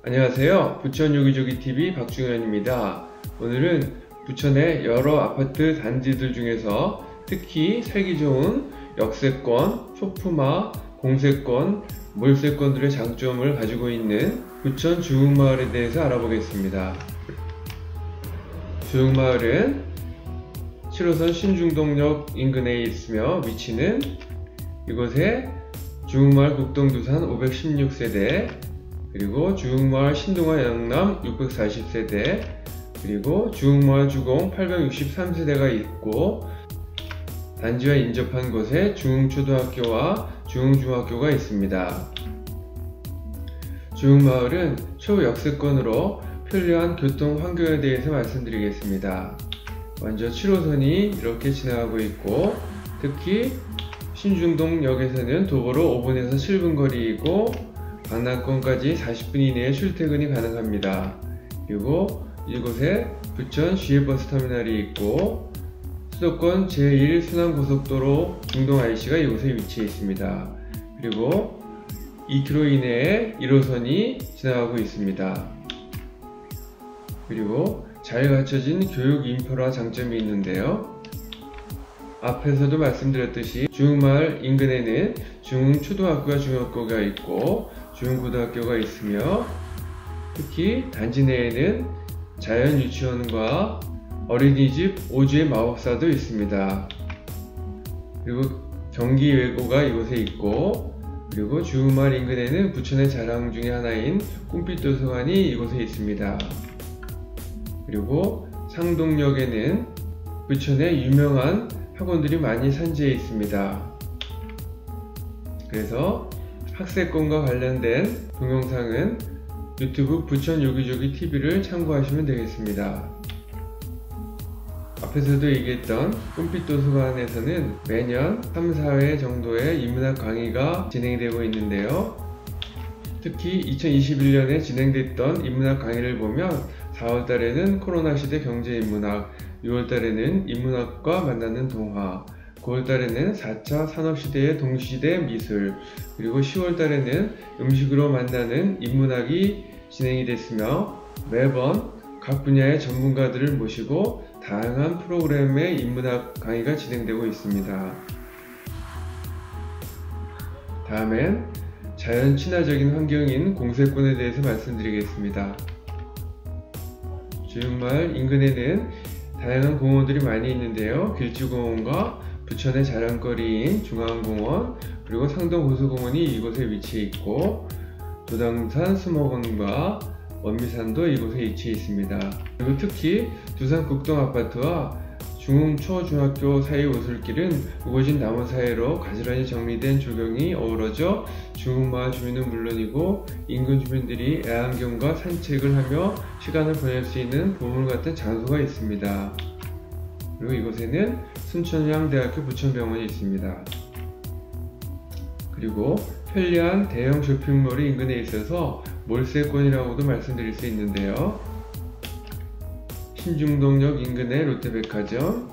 안녕하세요. 부천 요기조기TV 박중현입니다. 오늘은 부천의 여러 아파트 단지들 중에서 특히 살기 좋은 역세권, 소품화, 공세권, 몰세권들의 장점을 가지고 있는 부천 주흥마을에 대해서 알아보겠습니다. 주흥마을은 7호선 신중동역 인근에 있으며 위치는 이곳에 주흥마을 국동두산 516세대, 그리고 주흥마을 신동아 영남 640세대, 그리고 주흥마을 주공 863세대가 있고, 단지와 인접한 곳에 주흥초등학교와 주흥중학교가 있습니다. 주흥마을은 초역세권으로 편리한 교통 환경에 대해서 말씀드리겠습니다. 먼저 7호선이 이렇게 지나가고 있고, 특히 신중동역에서는 도보로 5분에서 7분 거리이고 강남권까지 40분 이내에 출퇴근이 가능합니다. 그리고 이곳에 부천 시외버스터미널이 있고 수도권 제1순환고속도로 중동 IC가 이곳에 위치해 있습니다. 그리고 2km 이내에 1호선이 지나가고 있습니다. 그리고 잘 갖춰진 교육 인프라 장점이 있는데요. 앞에서도 말씀드렸듯이 주흥마을 인근에는 주흥초등학교와 중학교가 있고 주흥고등학교가 있으며, 특히 단지 내에는 자연유치원과 어린이집 오주의 마법사도 있습니다. 그리고 경기외고가 이곳에 있고, 그리고 주흥마을 인근에는 부천의 자랑 중의 하나인 꿈빛도서관이 이곳에 있습니다. 그리고 상동역에는 부천의 유명한 학원들이 많이 산지해 있습니다. 그래서 학세권과 관련된 동영상은 유튜브 부천 요기조기TV를 참고하시면 되겠습니다. 앞에서도 얘기했던 꿈빛도서관에서는 매년 3, 4회 정도의 인문학 강의가 진행되고 있는데요. 특히 2021년에 진행됐던 인문학 강의를 보면 4월달에는 코로나 시대 경제인문학, 6월달에는 인문학과 만나는 동화, 9월달에는 4차 산업시대의 동시대 미술, 그리고 10월달에는 음식으로 만나는 인문학이 진행이 됐으며, 매번 각 분야의 전문가들을 모시고 다양한 프로그램의 인문학 강의가 진행되고 있습니다. 다음엔 자연 친화적인 환경인 공세권에 대해서 말씀드리겠습니다. 주흥마을 인근에는 다양한 공원들이 많이 있는데요. 길주공원과 부천의 자랑거리인 중앙공원, 그리고 상동호수공원이 이곳에 위치해 있고, 도당산 수목원과 원미산도 이곳에 위치해 있습니다. 그리고 특히 두산 국동아파트와 중흥초중학교 사이 오솔길은 우거진 나무 사이로 가지런히 정리된 조경이 어우러져 주흥마을 주민은 물론이고 인근 주민들이 애완견과 산책을 하며 시간을 보낼 수 있는 보물 같은 장소가 있습니다. 그리고 이곳에는 순천향대학교 부천병원이 있습니다. 그리고 편리한 대형 쇼핑몰이 인근에 있어서 몰세권이라고도 말씀드릴 수 있는데요. 신중동역 인근의 롯데백화점,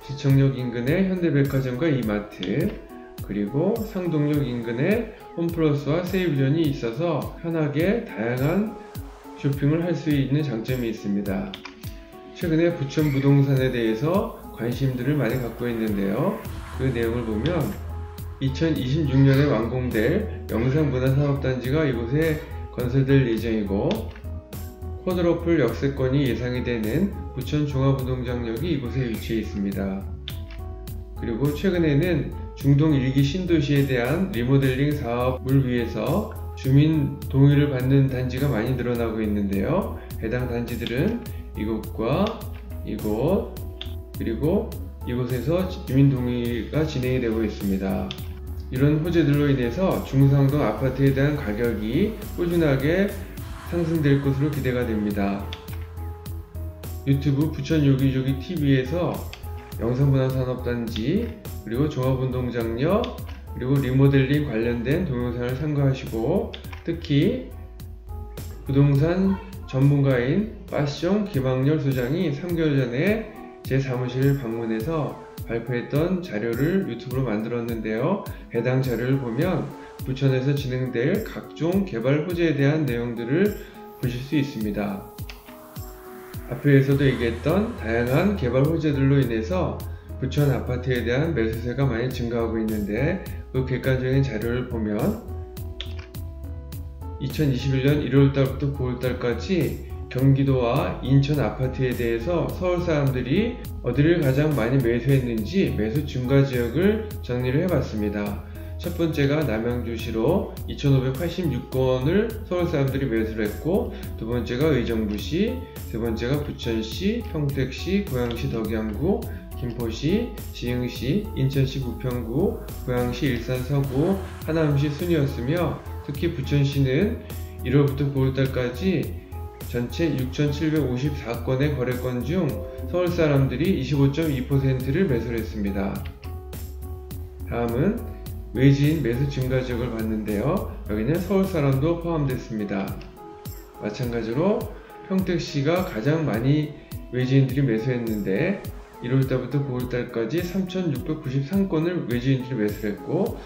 시청역 인근의 현대백화점과 이마트, 그리고 상동역 인근에 홈플러스와 세이브존이 있어서 편하게 다양한 쇼핑을 할 수 있는 장점이 있습니다. 최근에 부천 부동산에 대해서 관심들을 많이 갖고 있는데요. 그 내용을 보면 2026년에 완공될 영상문화산업단지가 이곳에 건설될 예정이고, 쿼드러플 역세권이 예상이 되는 부천 종합운동장역이 이곳에 위치해 있습니다. 그리고 최근에는 중동 1기 신도시에 대한 리모델링 사업을 위해서 주민 동의를 받는 단지가 많이 늘어나고 있는데요. 해당 단지들은 이곳과 이곳, 그리고 이곳에서 주민 동의가 진행이 되고 있습니다. 이런 호재들로 인해서 중상동 아파트에 대한 가격이 꾸준하게 상승될 것으로 기대가 됩니다. 유튜브 부천 요기조기TV에서 영상문화산업단지, 그리고 종합운동장역, 그리고 리모델링 관련된 동영상을 참고하시고, 특히 부동산 전문가인 빠시종 김학렬 소장이 3개월 전에 제 사무실을 방문해서 발표했던 자료를 유튜브로 만들었는데요. 해당 자료를 보면 부천에서 진행될 각종 개발 호재에 대한 내용들을 보실 수 있습니다. 앞에서도 얘기했던 다양한 개발 호재들로 인해서 부천 아파트에 대한 매수세가 많이 증가하고 있는데, 그 객관적인 자료를 보면 2021년 1월달부터 9월달까지 경기도와 인천 아파트에 대해서 서울 사람들이 어디를 가장 많이 매수했는지 매수 증가 지역을 정리를 해봤습니다. 첫 번째가 남양주시로 2,586건을 서울 사람들이 매수를 했고, 두 번째가 의정부시, 세 번째가 부천시, 평택시, 고양시 덕양구, 김포시, 지흥시, 인천시 부평구, 고양시 일산 서구, 하남시 순이었으며, 특히 부천시는 1월부터 9월달까지 전체 6,754건의 거래건 중 서울 사람들이 25.2%를 매수를 했습니다. 다음은 외지인 매수 증가 지역을 봤는데요. 여기는 서울 사람도 포함됐습니다. 마찬가지로 평택시가 가장 많이 외지인들이 매수했는데 1월달부터 9월달까지 3,693건을 외지인들이 매수를 했고,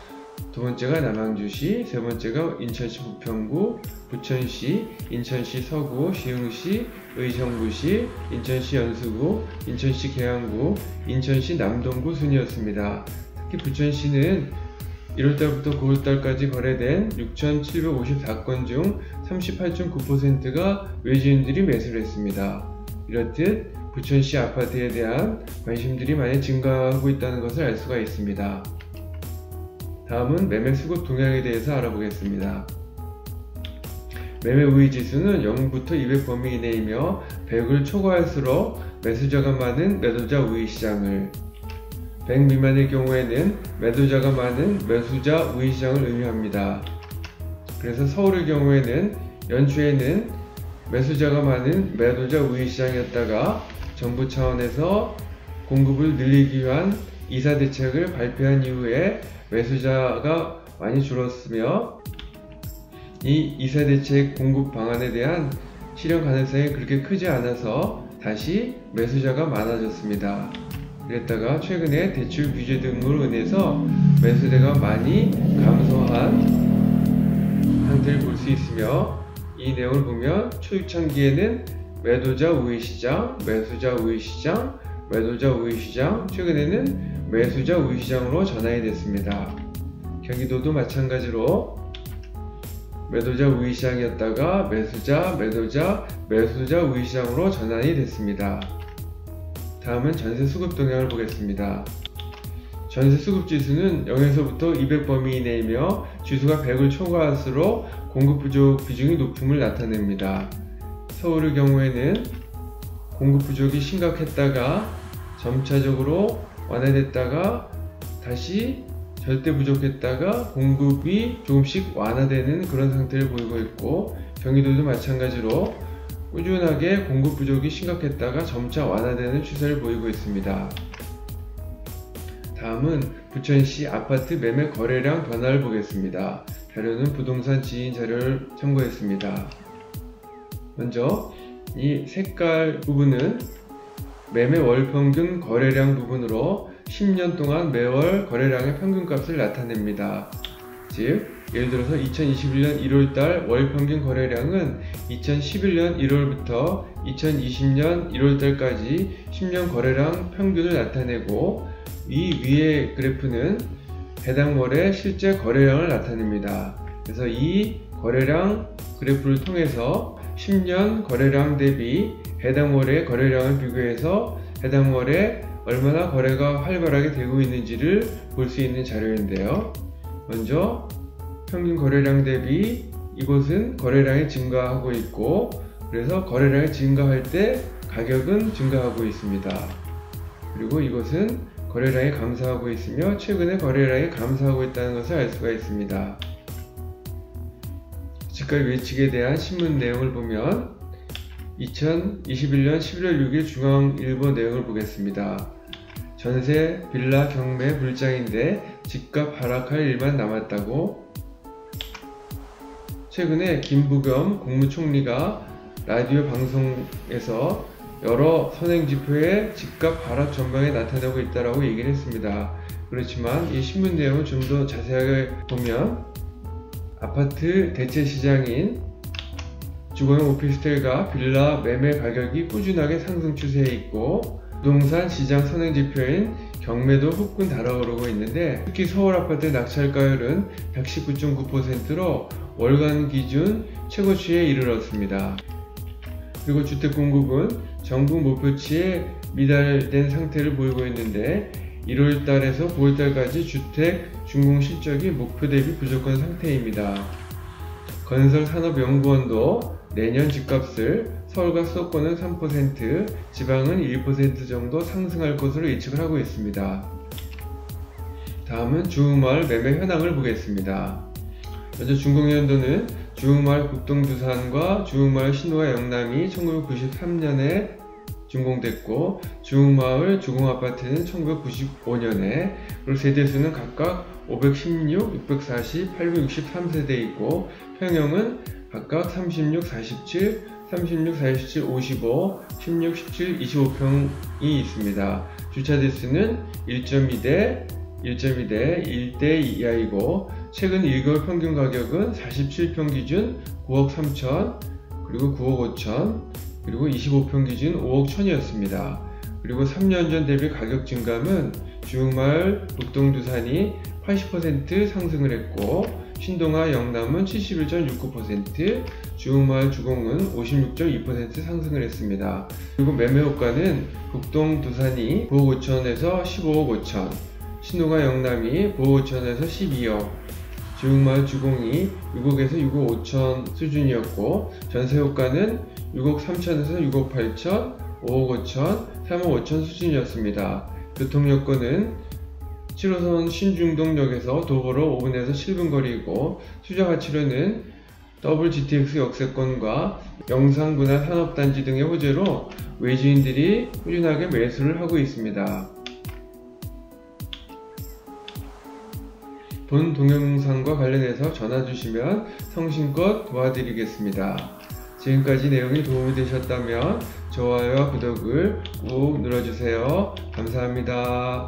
두 번째가 남양주시, 세 번째가 인천시 부평구, 부천시, 인천시 서구, 시흥시, 의정부시, 인천시 연수구, 인천시 계양구, 인천시 남동구 순이었습니다. 특히 부천시는 1월달부터 9월달까지 거래된 6,754건 중 38.9%가 외지인들이 매수를 했습니다. 이렇듯 부천시 아파트에 대한 관심들이 많이 증가하고 있다는 것을 알 수가 있습니다. 다음은 매매 수급 동향에 대해서 알아보겠습니다. 매매 우위 지수는 0부터 200 범위 이내이며 100을 초과할수록 매수자가 많은 매도자 우위 시장을, 100 미만의 경우에는 매도자가 많은 매수자 우위 시장을 의미합니다. 그래서 서울의 경우에는 연초에는 매수자가 많은 매도자 우위 시장이었다가 정부 차원에서 공급을 늘리기 위한 이사 대책을 발표한 이후에 매수자가 많이 줄었으며, 이 이사 대책 공급 방안에 대한 실현 가능성이 그렇게 크지 않아서 다시 매수자가 많아졌습니다. 그랬다가 최근에 대출 규제 등으로 인해서 매수대가 많이 감소한 상태를 볼 수 있으며, 이 내용을 보면 초유창기에는 매도자 우위 시장, 매수자 우위 시장, 매도자 우위 시장, 최근에는 매수자 우위 시장으로 전환이 됐습니다. 경기도도 마찬가지로 매도자 우위 시장이었다가 매수자, 매도자, 매수자 우위 시장으로 전환이 됐습니다. 다음은 전세 수급 동향을 보겠습니다. 전세 수급 지수는 0에서부터 200 범위 이내이며 지수가 100을 초과할수록 공급 부족 비중이 높음을 나타냅니다. 서울의 경우에는 공급 부족이 심각했다가 점차적으로 완화됐다가 다시 절대 부족했다가 공급이 조금씩 완화되는 그런 상태를 보이고 있고, 경기도도 마찬가지로 꾸준하게 공급 부족이 심각했다가 점차 완화되는 추세를 보이고 있습니다. 다음은 부천시 아파트 매매 거래량 변화를 보겠습니다. 자료는 부동산 지인 자료를 참고했습니다. 먼저 이 색깔 부분은 매매 월 평균 거래량 부분으로 10년 동안 매월 거래량의 평균값을 나타냅니다. 즉, 예를 들어서 2021년 1월달 월 평균 거래량은 2011년 1월부터 2020년 1월달까지 10년 거래량 평균을 나타내고, 이 위의 그래프는 해당 월의 실제 거래량을 나타냅니다. 그래서 이 거래량 그래프를 통해서 10년 거래량 대비 해당 월의 거래량을 비교해서 해당 월에 얼마나 거래가 활발하게 되고 있는지를 볼 수 있는 자료인데요. 먼저 평균 거래량 대비 이곳은 거래량이 증가하고 있고, 그래서 거래량이 증가할 때 가격은 증가하고 있습니다. 그리고 이곳은 거래량이 감소하고 있으며 최근에 거래량이 감소하고 있다는 것을 알 수가 있습니다. 집값 예측에 대한 신문 내용을 보면 2021년 11월 6일 중앙일보 내용을 보겠습니다. 전세, 빌라, 경매 불장인데 집값 하락할 일만 남았다고. 최근에 김부겸 국무총리가 라디오 방송에서 여러 선행지표의 집값 하락 전망이 나타나고 있다고 얘기를 했습니다. 그렇지만 이 신문 내용을 좀 더 자세하게 보면 아파트 대체 시장인 주거용 오피스텔과 빌라 매매 가격이 꾸준하게 상승 추세에 있고, 부동산 시장 선행지표인 경매도 후끈 달아오르고 있는데, 특히 서울 아파트 낙찰가율은 119.9%로 월간 기준 최고치에 이르렀습니다. 그리고 주택 공급은 전국 목표치에 미달된 상태를 보이고 있는데, 1월달에서 9월달까지 주택 준공 실적이 목표 대비 부족한 상태입니다. 건설산업연구원도 내년 집값을 서울과 수도권은 3%, 지방은 1% 정도 상승할 것으로 예측을 하고 있습니다. 다음은 주택마을 매매 현황을 보겠습니다. 먼저 준공연도는 주택마을 북동두산과 주택마을 신호와 영남이 1993년에 준공됐고, 주택마을 주공아파트는 1995년에, 그리고 세대수는 각각 516, 640, 863세대 있고, 평형은 각각 36, 47, 36, 47, 55, 16, 17, 25평이 있습니다. 주차 대수는 1.2대, 1.2대 1대 이하이고, 최근 1개월 평균 가격은 47평 기준 9억 3천, 그리고 9억 5천, 그리고 25평 기준 5억 1천이었습니다. 그리고 3년 전 대비 가격 증감은 주택마을 북동두산이 80% 상승을 했고, 신동아 영남은 71.69%, 주택마을 주공은 56.2% 상승을 했습니다. 그리고 매매호가는 북동두산이 9억 5천에서 15억 5천, 신동아 영남이 9억 5천에서 12억, 주택마을 주공이 6억에서 6억 5천 수준이었고, 전세호가는 6억 3천에서 6억 8천, 5억 5천, 3억 5천 수준이었습니다. 교통여건은 7호선 신중동역에서 도보로 5분에서 7분 거리이고, 투자가치로는 더블 GTX 역세권과 영상분할 산업단지 등의 호재로 외지인들이 꾸준하게 매수를 하고 있습니다. 본 동영상과 관련해서 전화 주시면 성심껏 도와드리겠습니다. 지금까지 내용이 도움이 되셨다면 좋아요와 구독을 꾹 눌러주세요. 감사합니다.